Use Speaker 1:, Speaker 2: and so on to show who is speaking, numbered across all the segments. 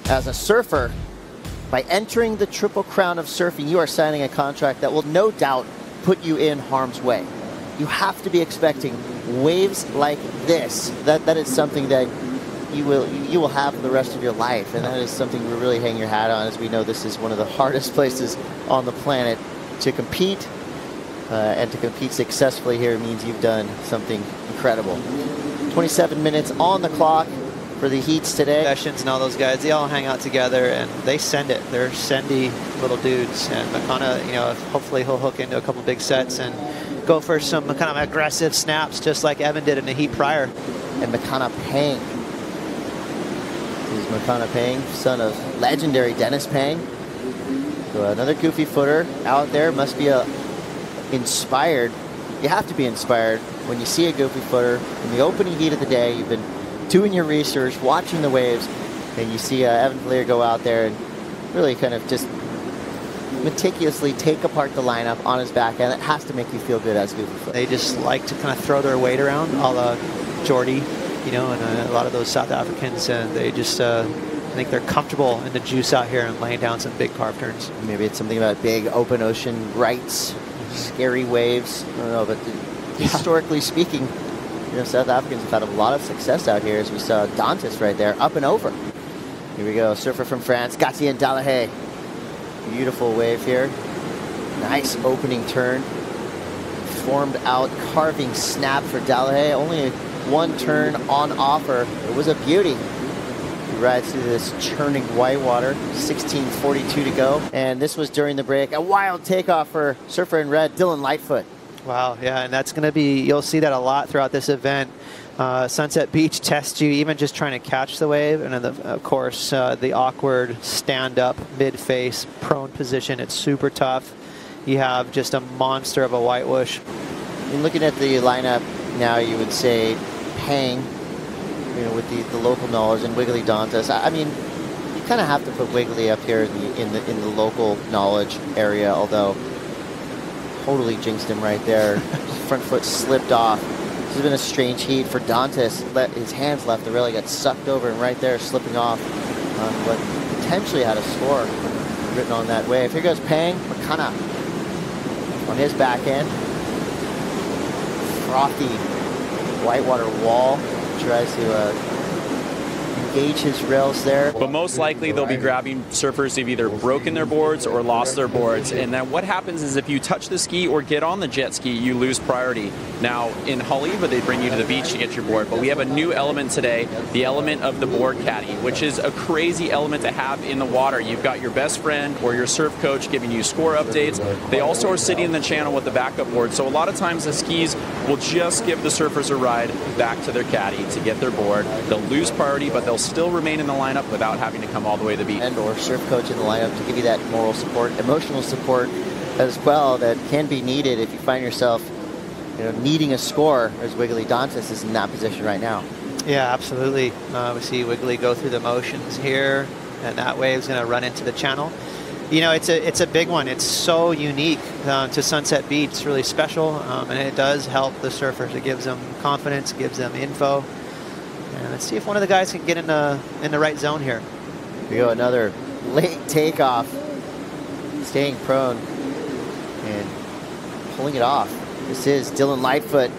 Speaker 1: As a surfer, by entering the Triple Crown of Surfing, you are signing a contract that will no doubt put you in harm's way. You have to be expecting waves like this. That is something that you will have for the rest of your life, and that is something you really hang your hat on, as we know this is one of the hardest places on the planet to compete, and to compete successfully here means you've done something incredible. 27 minutes on the clock for the heats today.
Speaker 2: Sessions and all those guys, they all hang out together and they send it. They're sendy little dudes, and McConaughey, you know, hopefully he'll hook into a couple big sets and go for some kind of aggressive snaps, just like Evan did in the heat prior.
Speaker 1: And M.Pang. This is M.Pang, son of legendary Dennis Pang. So another goofy footer out there. Must be inspired. You have to be inspired when you see a goofy footer in the opening heat of the day. You've been doing your research, watching the waves, and you see Evan Villiers go out there and really kind of just meticulously take apart the lineup on his back, and it has to make you feel good as goofy foot.
Speaker 2: They just like to kind of throw their weight around, a la Jordy, you know, and a lot of those South Africans, and they just I think they're comfortable in the juice out here and laying down some big carve turns.
Speaker 1: Maybe it's something about big open ocean rights, scary waves. I don't know, but historically speaking, you know, South Africans have had a lot of success out here, as we saw Dantas right there, up and over. Here we go, surfer from France, G.Delahaye. Beautiful wave here. Nice opening turn. Formed out carving snap for Delahaye. Only one turn on offer. It was a beauty. He rides through this churning whitewater. 16:42 to go. And this was during the break. A wild takeoff for surfer in red, D.Lightfoot.
Speaker 2: Wow, yeah, and that's going to be, you'll see that a lot throughout this event. Sunset Beach tests you, even just trying to catch the wave, and then of course the awkward stand-up mid-face prone position. It's super tough. You have just a monster of a white whoosh.
Speaker 1: And looking at the lineup now, you would say Pang, you know, with the local knowledge, and W.Dantas. I mean, you kind of have to put Wiggly up here in the local knowledge area, although totally jinxed him right there. Front foot slipped off. This has been a strange heat for Dantas. His hands left the rail. He got sucked over, and right there slipping off on what potentially had a score written on that wave. Here goes Pang, McConaughey on his back end. Frothy whitewater wall. Tries to engage his rails there.
Speaker 3: But most likely they'll be grabbing surfers who've either broken their boards or lost their boards. And then what happens is if you touch the ski or get on the jet ski, you lose priority. Now in Haleiwa, they bring you to the beach to get your board. But we have a new element today, the element of the board caddy, which is a crazy element to have in the water. You've got your best friend or your surf coach giving you score updates. They also are sitting in the channel with the backup board. So a lot of times the skis will just give the surfers a ride back to their caddy to get their board. They'll lose priority, but they'll still remain in the lineup without having to come all the way to the beach.
Speaker 1: And or surf coach in the lineup to give you that moral support, emotional support as well, that can be needed if you find yourself, you know, needing a score, as W.Dantas is in that position right now.
Speaker 2: Yeah, absolutely. We see Wiggly go through the motions here, and that wave's going to run into the channel. You know, it's a big one. It's so unique to Sunset Beach. It's really special, and it does help the surfers. It gives them confidence, gives them info. And let's see if one of the guys can get in the right zone here.
Speaker 1: Here we go, another late takeoff. Staying prone and pulling it off. This is D.Lightfoot.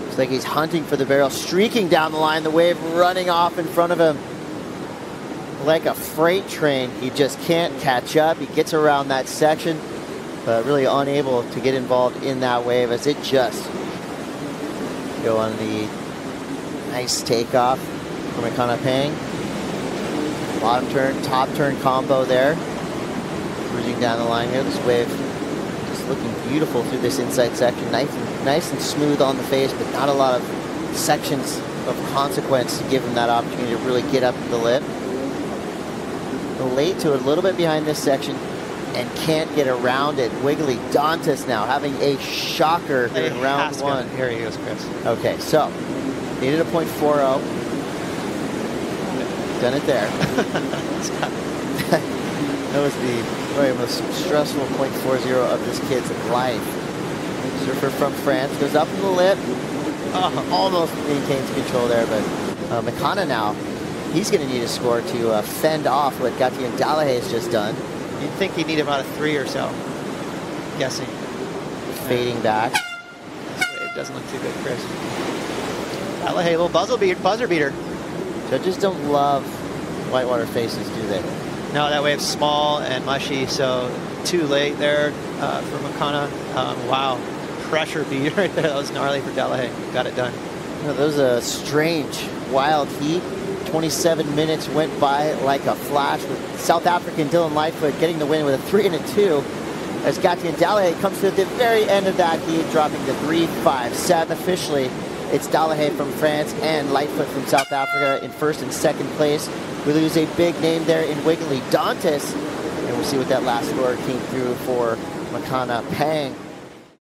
Speaker 1: Looks like he's hunting for the barrel, streaking down the line, the wave running off in front of him like a freight train. He just can't catch up. He gets around that section, but really unable to get involved in that wave as it just go on the nice takeoff from M.Pang. Bottom turn, top turn combo there. Cruising down the line here. This wave just looking beautiful through this inside section. Nice and smooth on the face, but not a lot of sections of consequence to give him that opportunity to really get up to the lip. Late to a little bit behind this section and can't get around it. W.Dantas now having a shocker in round one.
Speaker 2: Here he goes, Chris.
Speaker 1: Okay, so needed a .40. Done it there. That was the most stressful .40 of this kid's life. Surfer from France goes up in the lip. Almost maintains control there, but McConaughey now he's going to need a score to fend off what G.Delahaye has just done.
Speaker 2: You'd think he'd need about a 3 or so. Guessing.
Speaker 1: Fading back.
Speaker 2: This wave doesn't look too good, Chris. Delahaye, little buzzer beater.
Speaker 1: Judges don't love whitewater faces, do they?
Speaker 2: No, that wave's small and mushy, so too late there for Makana. Wow, pressure beat right there. That was gnarly for Delahaye. Got it done.
Speaker 1: You know, that was a strange, wild heat. 27 minutes went by like a flash with South African D.Lightfoot getting the win with a 3 and a 2. As G.Delahaye comes to the very end of that heat, dropping the 3-5-7. Officially, it's Delahaye from France and Lightfoot from South Africa in first and second place. We lose a big name there in W.Dantas, and we'll see what that last score came through for M.Pang.